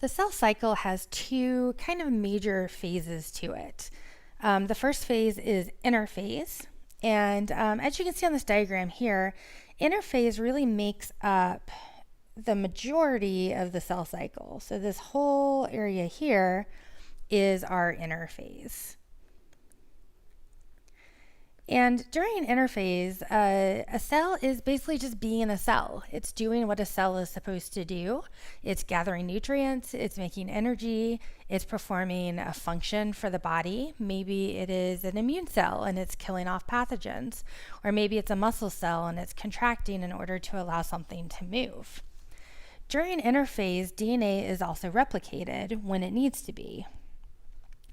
The cell cycle has two kind of major phases to it. The first phase is interphase, and as you can see on this diagram here, interphase really makes up the majority of the cell cycle. So this whole area here is our interphase. And during interphase, a cell is basically just being a cell. It's doing what a cell is supposed to do. It's gathering nutrients, it's making energy, it's performing a function for the body. Maybe it is an immune cell and it's killing off pathogens, or maybe it's a muscle cell and it's contracting in order to allow something to move. During interphase, DNA is also replicated when it needs to be.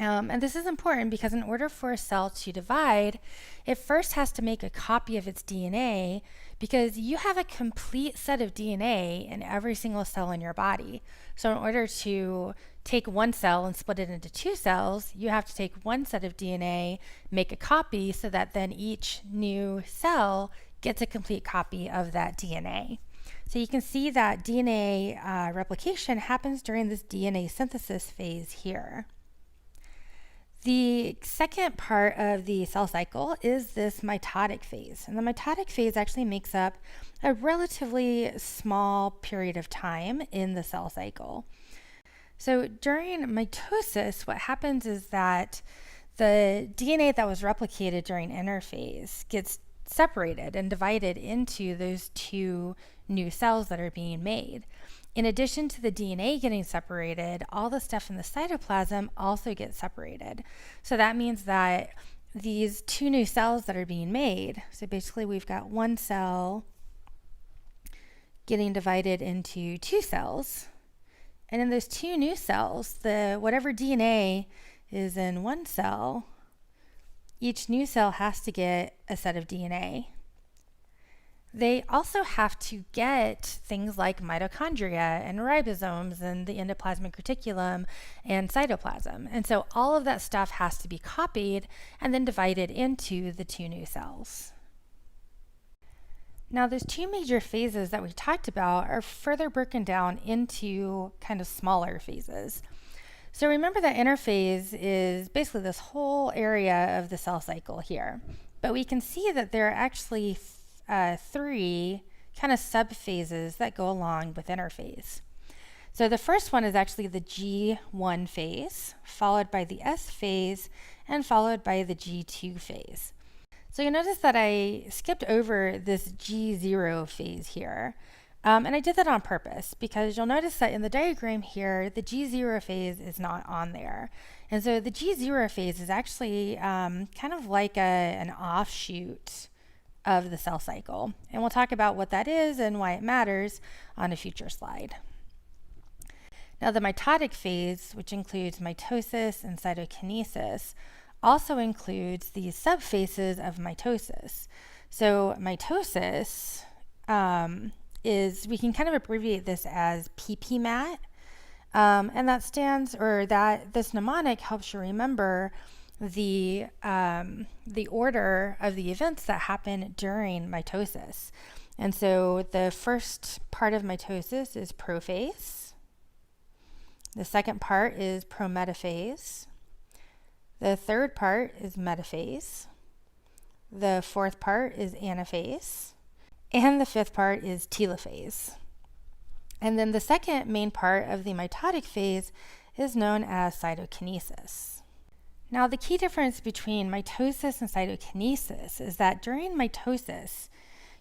And this is important because in order for a cell to divide, it first has to make a copy of its DNA, because you have a complete set of DNA in every single cell in your body. So in order to take one cell and split it into two cells, you have to take one set of DNA, make a copy, so that then each new cell gets a complete copy of that DNA. So you can see that DNA replication happens during this DNA synthesis phase here. The second part of the cell cycle is this mitotic phase. And the mitotic phase actually makes up a relatively small period of time in the cell cycle. So during mitosis, what happens is that the DNA that was replicated during interphase gets separated and divided into those two new cells that are being made. In addition to the DNA getting separated, all the stuff in the cytoplasm also gets separated. So that means that these two new cells that are being made, so basically we've got one cell getting divided into two cells, and in those two new cells, whatever DNA is in one cell, each new cell has to get a set of DNA. They also have to get things like mitochondria and ribosomes and the endoplasmic reticulum and cytoplasm. And so all of that stuff has to be copied and then divided into the two new cells. Now, those two major phases that we talked about are further broken down into kind of smaller phases. So remember that interphase is basically this whole area of the cell cycle here. But we can see that there are actually three kind of subphases that go along with interphase. So the first one is actually the G1 phase, followed by the S phase, and followed by the G2 phase. So you'll notice that I skipped over this G0 phase here. And I did that on purpose because you'll notice that in the diagram here, the G0 phase is not on there. And so the G0 phase is actually kind of like an offshoot of the cell cycle. And we'll talk about what that is and why it matters on a future slide. Now, the mitotic phase, which includes mitosis and cytokinesis, also includes the subphases of mitosis. So mitosis we can kind of abbreviate this as PPMAT, and that stands, or that this mnemonic helps you remember the order of the events that happen during mitosis. And so the first part of mitosis is prophase. The second part is prometaphase. The third part is metaphase. The fourth part is anaphase. And the fifth part is telophase. And then the second main part of the mitotic phase is known as cytokinesis. Now, the key difference between mitosis and cytokinesis is that during mitosis,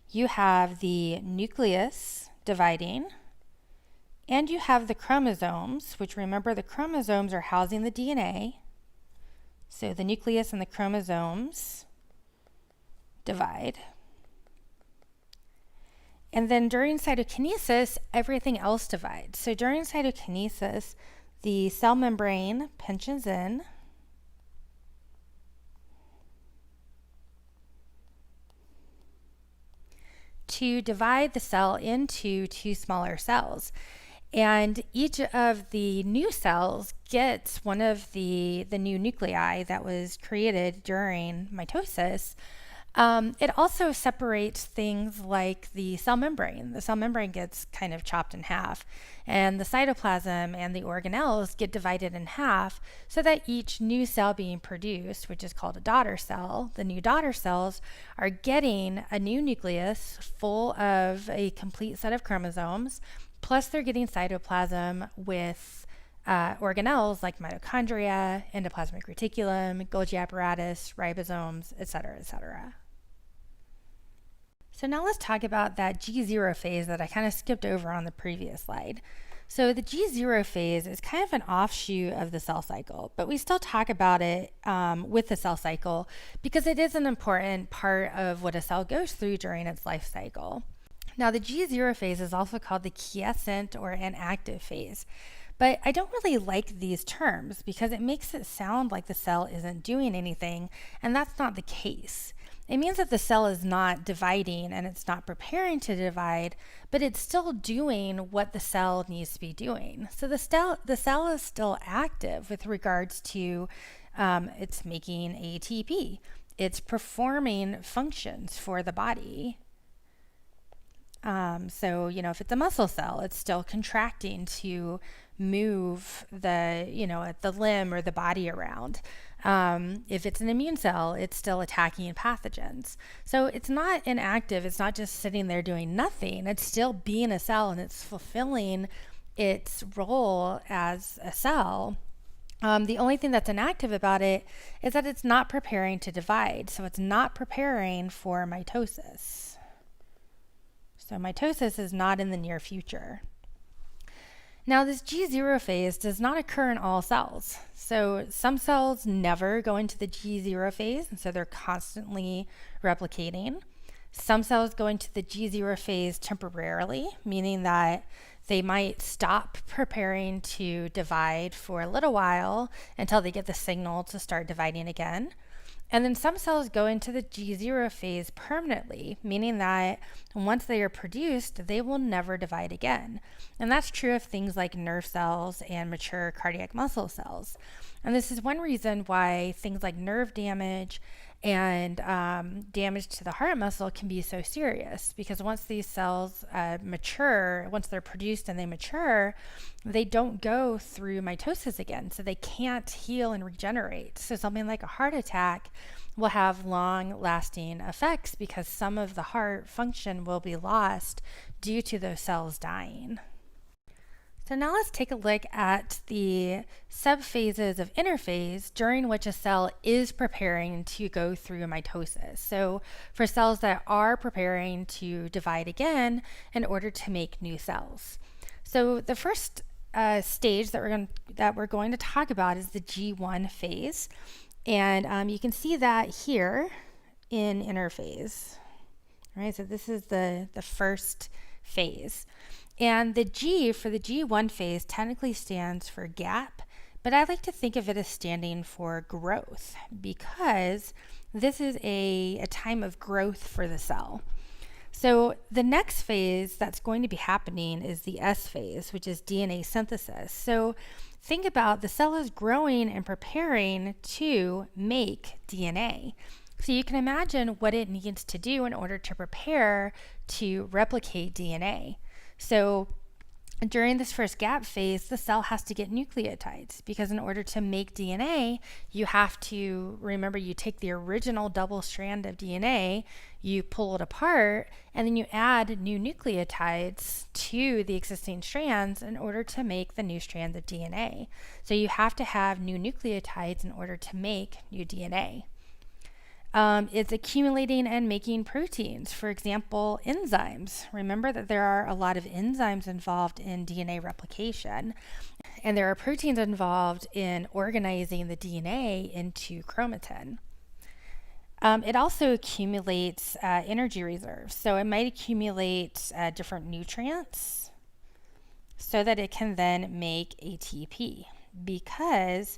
you have the nucleus dividing, and you have the chromosomes, which, remember, the chromosomes are housing the DNA. So the nucleus and the chromosomes divide. And then during cytokinesis, everything else divides. So during cytokinesis, the cell membrane pinches in, to divide the cell into two smaller cells. And each of the new cells gets one of the new nuclei that was created during mitosis It also separates things like the cell membrane. The cell membrane gets kind of chopped in half, and the cytoplasm and the organelles get divided in half so that each new cell being produced, which is called a daughter cell, the new daughter cells are getting a new nucleus full of a complete set of chromosomes, plus they're getting cytoplasm with organelles like mitochondria, endoplasmic reticulum, Golgi apparatus, ribosomes, etc., etc. So now let's talk about that G0 phase that I kind of skipped over on the previous slide. So the G0 phase is kind of an offshoot of the cell cycle, but we still talk about it with the cell cycle because it is an important part of what a cell goes through during its life cycle. Now the G0 phase is also called the quiescent or inactive phase. But I don't really like these terms because it makes it sound like the cell isn't doing anything, and that's not the case. It means that the cell is not dividing and it's not preparing to divide, but it's still doing what the cell needs to be doing. So the cell is still active with regards to it's making ATP. It's performing functions for the body. So, if it's a muscle cell, it's still contracting to move the limb or the body around. If it's an immune cell, it's still attacking pathogens. So it's not inactive. It's not just sitting there doing nothing. It's still being a cell and it's fulfilling its role as a cell. The only thing that's inactive about it is that it's not preparing to divide. So it's not preparing for mitosis. So mitosis is not in the near future. Now this G0 phase does not occur in all cells. So some cells never go into the G0 phase, and so they're constantly replicating. Some cells go into the G0 phase temporarily, meaning that they might stop preparing to divide for a little while until they get the signal to start dividing again. And then some cells go into the G0 phase permanently, meaning that once they are produced, they will never divide again. And that's true of things like nerve cells and mature cardiac muscle cells. And this is one reason why things like nerve damage and damage to the heart muscle can be so serious, because once these cells mature, once they're produced and they mature, they don't go through mitosis again, so they can't heal and regenerate. So something like a heart attack will have long-lasting effects because some of the heart function will be lost due to those cells dying. So now let's take a look at the subphases of interphase during which a cell is preparing to go through mitosis. So for cells that are preparing to divide again in order to make new cells. So the first stage that we're going to talk about is the G1 phase. And you can see that here in interphase. All right, so this is the first phase. And the G for the G1 phase technically stands for gap, but I like to think of it as standing for growth because this is a time of growth for the cell. So the next phase that's going to be happening is the S phase, which is DNA synthesis. So think about the cell is growing and preparing to make DNA. So you can imagine what it needs to do in order to prepare to replicate DNA. So during this first gap phase, the cell has to get nucleotides because in order to make DNA, you have to remember you take the original double strand of DNA, you pull it apart, and then you add new nucleotides to the existing strands in order to make the new strands of DNA. So you have to have new nucleotides in order to make new DNA. It's accumulating and making proteins, for example, enzymes. Remember that there are a lot of enzymes involved in DNA replication, and there are proteins involved in organizing the DNA into chromatin. It also accumulates energy reserves, so it might accumulate different nutrients so that it can then make ATP, because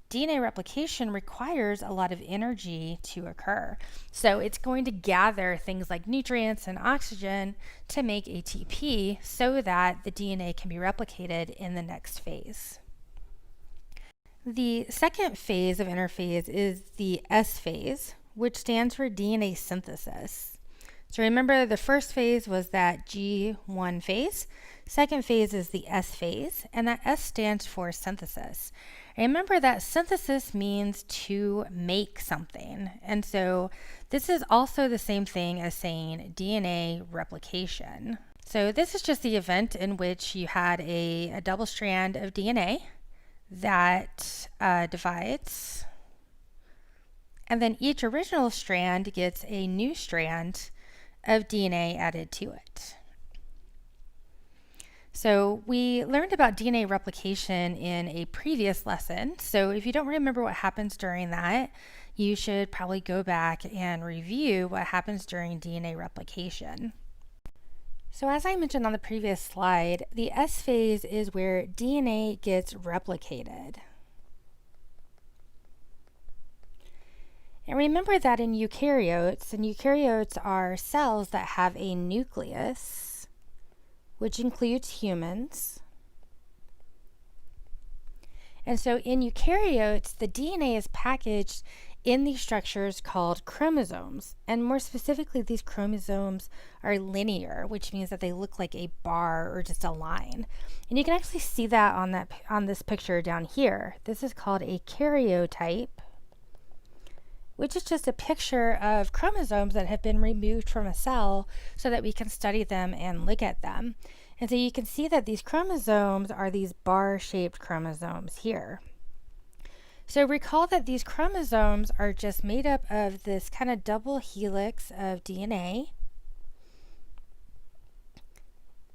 DNA replication requires a lot of energy to occur. So it's going to gather things like nutrients and oxygen to make ATP so that the DNA can be replicated in the next phase. The second phase of interphase is the S phase, which stands for DNA synthesis. So remember, the first phase was that G1 phase. Second phase is the S phase, and that S stands for synthesis. Remember that synthesis means to make something. And so this is also the same thing as saying DNA replication. So this is just the event in which you had a double strand of DNA that divides, and then each original strand gets a new strand of DNA added to it. So we learned about DNA replication in a previous lesson. So if you don't remember what happens during that, you should probably go back and review what happens during DNA replication. So as I mentioned on the previous slide, the S phase is where DNA gets replicated. And remember that in eukaryotes, and eukaryotes are cells that have a nucleus, which includes humans. And so in eukaryotes, the DNA is packaged in these structures called chromosomes. And more specifically, these chromosomes are linear, which means that they look like a bar or just a line. And you can actually see that on this picture down here. This is called a karyotype, which is just a picture of chromosomes that have been removed from a cell so that we can study them and look at them. And so you can see that these chromosomes are these bar-shaped chromosomes here. So recall that these chromosomes are just made up of this kind of double helix of DNA.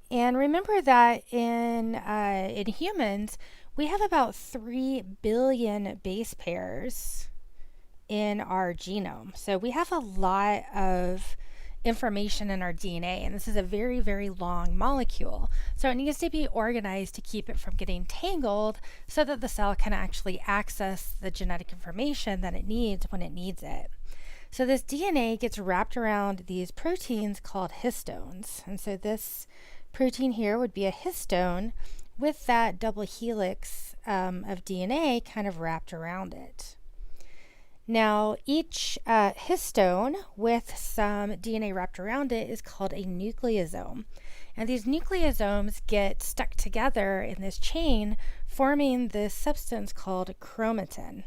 And remember that in humans, we have about 3 billion base pairs in our genome. So we have a lot of information in our DNA, and this is a very, very long molecule. So it needs to be organized to keep it from getting tangled so that the cell can actually access the genetic information that it needs when it needs it. So this DNA gets wrapped around these proteins called histones. And so this protein here would be a histone with that double helix of DNA kind of wrapped around it. Now, each histone with some DNA wrapped around it is called a nucleosome. And these nucleosomes get stuck together in this chain, forming this substance called chromatin.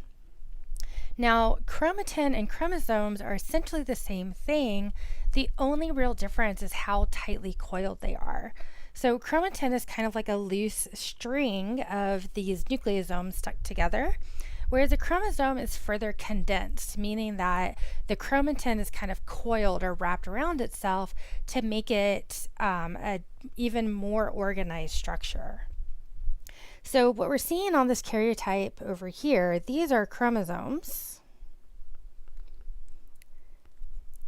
Now, chromatin and chromosomes are essentially the same thing. The only real difference is how tightly coiled they are. So chromatin is kind of like a loose string of these nucleosomes stuck together, whereas a chromosome is further condensed, meaning that the chromatin is kind of coiled or wrapped around itself to make it a even more organized structure. So what we're seeing on this karyotype over here, these are chromosomes.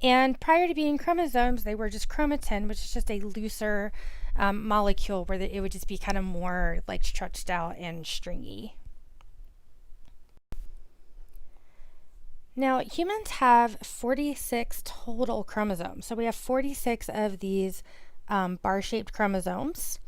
And prior to being chromosomes, they were just chromatin, which is just a looser molecule where it would just be kind of more like stretched out and stringy. Now, humans have 46 total chromosomes. So we have 46 of these bar-shaped chromosomes,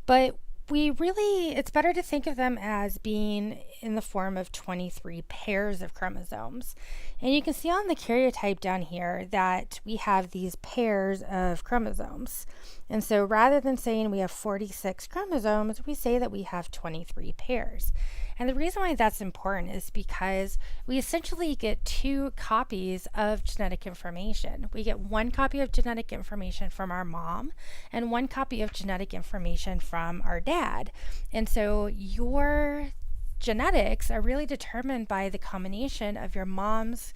but it's better to think of them as being in the form of 23 pairs of chromosomes. And you can see on the karyotype down here that we have these pairs of chromosomes. And so rather than saying we have 46 chromosomes, we say that we have 23 pairs. And the reason why that's important is because we essentially get 2 copies of genetic information. We get 1 copy of genetic information from our mom and 1 copy of genetic information from our dad. And so your genetics are really determined by the combination of your mom's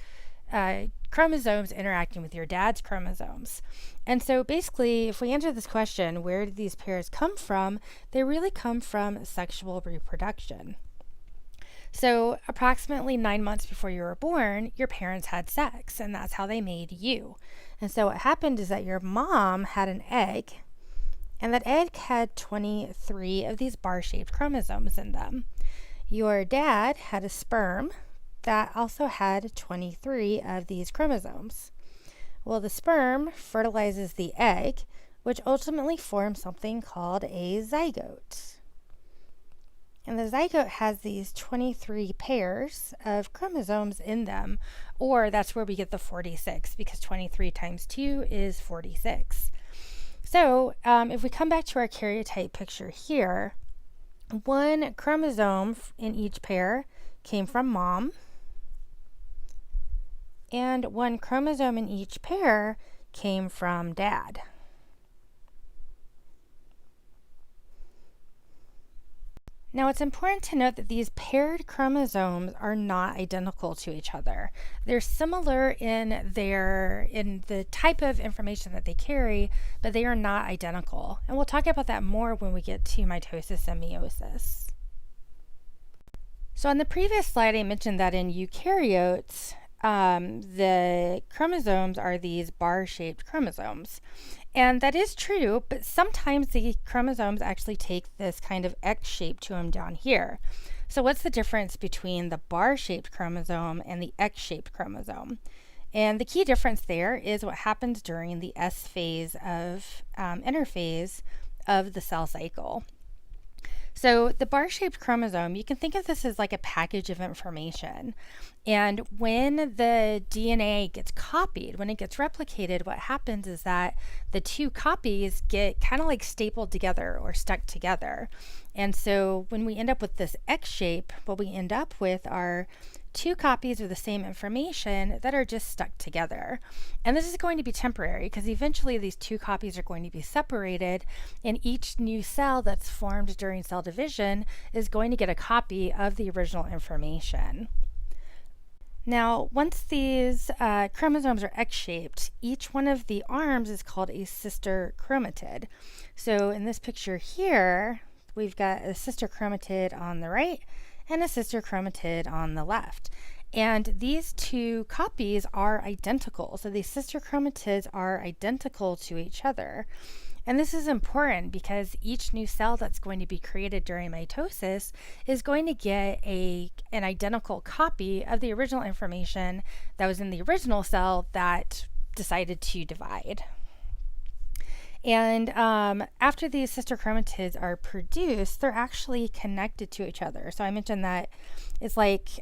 chromosomes interacting with your dad's chromosomes. And so basically, if we answer this question, where did these pairs come from? They really come from sexual reproduction. So approximately 9 months before you were born, your parents had sex, and that's how they made you. And so what happened is that your mom had an egg, and that egg had 23 of these bar-shaped chromosomes in them. Your dad had a sperm that also had 23 of these chromosomes. Well, the sperm fertilizes the egg, which ultimately forms something called a zygote. And the zygote has these 23 pairs of chromosomes in them, or that's where we get the 46, because 23 times 2 is 46. So if we come back to our karyotype picture here, one chromosome in each pair came from mom, and one chromosome in each pair came from dad. Now, it's important to note that these paired chromosomes are not identical to each other. They're similar in the type of information that they carry, but they are not identical. And we'll talk about that more when we get to mitosis and meiosis. So on the previous slide, I mentioned that in eukaryotes, the chromosomes are these bar-shaped chromosomes. And that is true, but sometimes the chromosomes actually take this kind of X shape to them down here. So what's the difference between the bar-shaped chromosome and the X-shaped chromosome? And the key difference there is what happens during the S phase of interphase of the cell cycle. So the bar-shaped chromosome, you can think of this as like a package of information. And when the DNA gets copied, when it gets replicated, what happens is that the two copies get kind of like stapled together or stuck together. And so when we end up with this X shape, what we end up with are two copies of the same information that are just stuck together. And this is going to be temporary because eventually these two copies are going to be separated, and each new cell that's formed during cell division is going to get a copy of the original information. Now, once these chromosomes are X-shaped, each one of the arms is called a sister chromatid. So in this picture here, we've got a sister chromatid on the right and a sister chromatid on the left. And these two copies are identical. So these sister chromatids are identical to each other. And this is important because each new cell that's going to be created during mitosis is going to get an identical copy of the original information that was in the original cell that decided to divide. And after these sister chromatids are produced, they're actually connected to each other. So I mentioned that it's like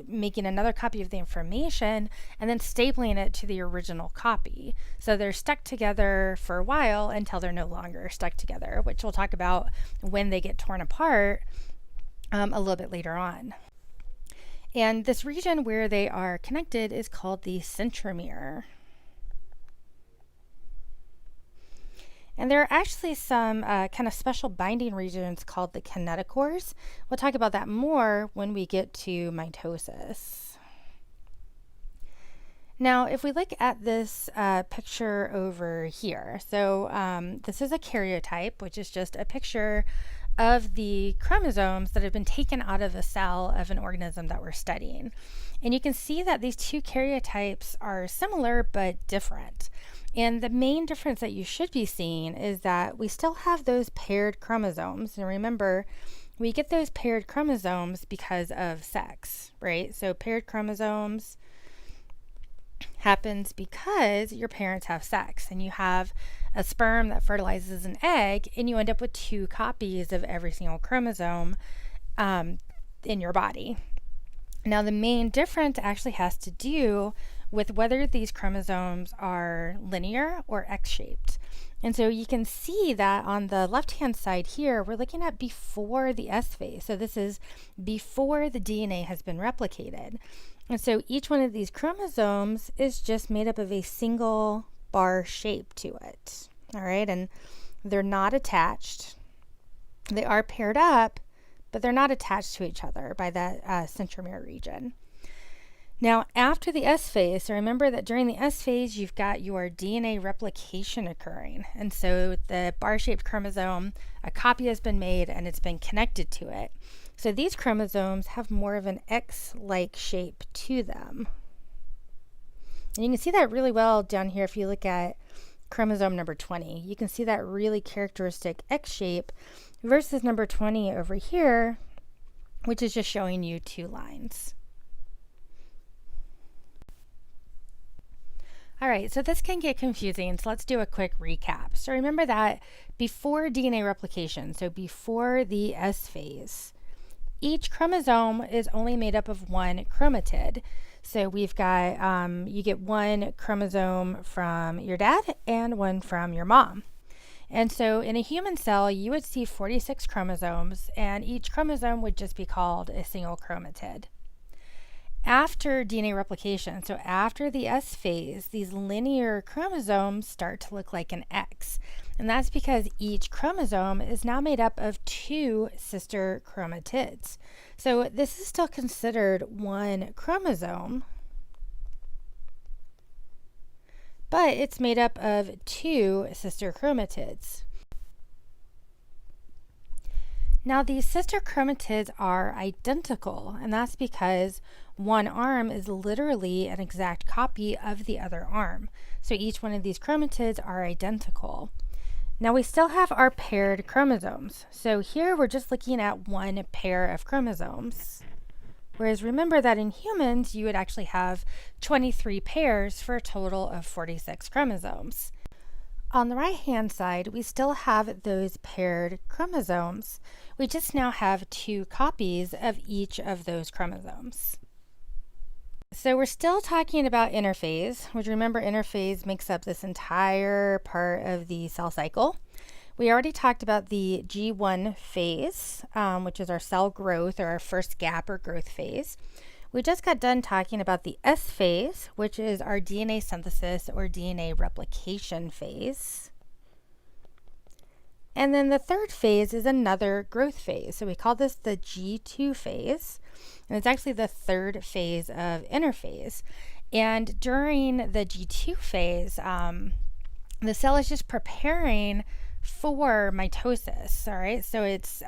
making another copy of the information and then stapling it to the original copy. So they're stuck together for a while until they're no longer stuck together, which we'll talk about when they get torn apart a little bit later on. And this region where they are connected is called the centromere. And there are actually some kind of special binding regions called the kinetochores. We'll talk about that more when we get to mitosis. Now, if we look at this picture over here, so this is a karyotype, which is just a picture of the chromosomes that have been taken out of a cell of an organism that we're studying. And you can see that these two karyotypes are similar but different. And the main difference that you should be seeing is that we still have those paired chromosomes. And remember, we get those paired chromosomes because of sex, right? So paired chromosomes happens because your parents have sex and you have a sperm that fertilizes an egg, and you end up with two copies of every single chromosome in your body. Now, the main difference actually has to do with whether these chromosomes are linear or X-shaped. And so you can see that on the left-hand side here, we're looking at before the S phase. So this is before the DNA has been replicated. And so each one of these chromosomes is just made up of a single bar shape to it. All right, and they're not attached. They are paired up, but they're not attached to each other by that centromere region. Now, after the S phase, so remember that during the S phase, you've got your DNA replication occurring. And so the bar-shaped chromosome, a copy has been made and it's been connected to it. So these chromosomes have more of an X-like shape to them. And you can see that really well down here if you look at chromosome number 20. You can see that really characteristic X shape versus number 20 over here, which is just showing you two lines. All right, so this can get confusing, so let's do a quick recap. So remember that before DNA replication, so before the S phase, each chromosome is only made up of one chromatid. So we've got, you get one chromosome from your dad and one from your mom. And so in a human cell, you would see 46 chromosomes, and each chromosome would just be called a single chromatid. After DNA replication, so after the S phase, these linear chromosomes start to look like an X. And that's because each chromosome is now made up of two sister chromatids. So this is still considered one chromosome, but it's made up of two sister chromatids. Now, these sister chromatids are identical, and that's because one arm is literally an exact copy of the other arm. So each one of these chromatids are identical. Now, we still have our paired chromosomes. So here we're just looking at one pair of chromosomes. Whereas remember that in humans, you would actually have 23 pairs for a total of 46 chromosomes. On the right-hand side, we still have those paired chromosomes. We just now have two copies of each of those chromosomes. So we're still talking about interphase, which remember interphase makes up this entire part of the cell cycle. We already talked about the G1 phase, which is our cell growth or our first gap or growth phase. We just got done talking about the S phase, which is our DNA synthesis or DNA replication phase. And then the third phase is another growth phase. So we call this the G2 phase, and it's actually the third phase of interphase. And during the G2 phase, the cell is just preparing for mitosis, all right? So it's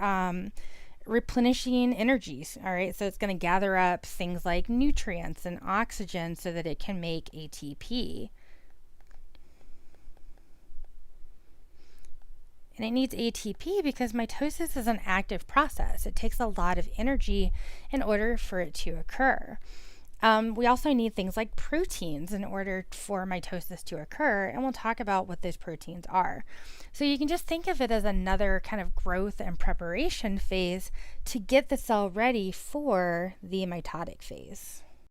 replenishing energies, all right? So it's going to gather up things like nutrients and oxygen so that it can make ATP. And it needs ATP because mitosis is an active process. It takes a lot of energy in order for it to occur. We also need things like proteins in order for mitosis to occur, and we'll talk about what those proteins are. So you can just think of it as another kind of growth and preparation phase to get the cell ready for the mitotic phase.